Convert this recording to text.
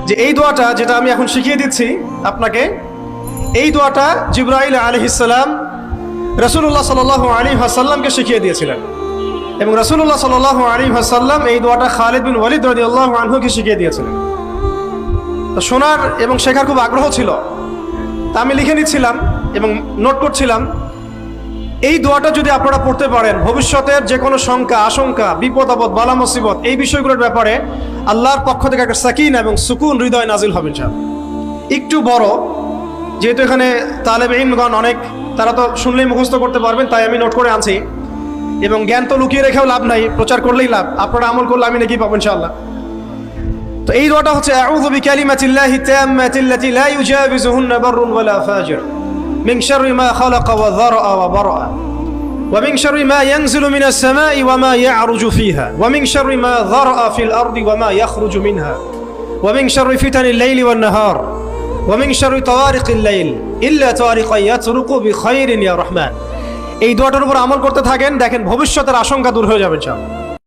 যে এই দোয়াটা যেটা আমি এখন শিখিয়ে দিচ্ছি আপনাকে, এই দোয়াটা জিবরাইল আলাইহিস সালাম রাসূলুল্লাহ সাল্লাল্লাহু আলাইহি ওয়াসাল্লামকে শিখিয়ে দিয়েছিলেন এবং রাসূলুল্লাহ সাল্লাল্লাহু আলাইহি ওয়াসাল্লাম এই দোয়াটা খালিদ বিন ওয়ালিদ রাদিয়াল্লাহু আনহুকে শিখিয়ে দিয়েছিলেন। তো শোনার এবং শেখার খুব আগ্রহ ছিল, তা আমি লিখে নিচ্ছিলাম এবং নোট করছিলাম। এই দোয়াটা যদি আপনারা পড়তে পারেন, ভবিষ্যতের যে কোনো শঙ্কা, আশঙ্কা, বিপদ আপদ, বালা মুসিবত, এই বিষয়গুলোর ব্যাপারে আল্লাহর পক্ষ থেকে একটা সাকিনা এবং সুকুন হৃদয় নাজিল হবে ইনশাআল্লাহ। একটু বড়, যেহেতু এখানে তালেবে ইলমগণ অনেক, তারা তো শুনলেই মুখস্থ করতে পারবেন, তাই আমি নোট করে আনছি। এবং জ্ঞান তো লুকিয়ে রেখেও লাভ নাই, প্রচার করলেই লাভ, আপনারা আমল করলে আমি নাকি পাবো ইনশাআল্লাহ। তো এই দোয়াটা হচ্ছে আউযু বিকালিমাতিল্লাহি তাম্মাতিল্লাতি লা ইউজাবিজুহুন্না বাররুন ওয়ালা ফাজির মিন শাররি মা খালাকা ওয়া যারআ ওয়া বারআ ওয়া মিন শাররি মা ইয়ানজিলু মিনাস সামাই ওয়া মা ইয়ারুজু ফিহা ওয়া মিন শাররি মা যারআ ফিল আরদি ওয়া মা ইয়াখরুজু মিনহা ওয়া মিন শাররি ফিতানিল লাইলি ওয়ান নাহার ওয়া মিন শাররি তাওয়ারিকিল লাইল ইল্লা তাওয়ারিকা ইয়াতরুকু বিখাইরিন ইয়া রাহমান। এই দোয়াটার উপর আমল করতে থাকেন, দেখেন ভবিষ্যতের আশঙ্কা দূর হয়ে যাবে ইনশাআল্লাহ।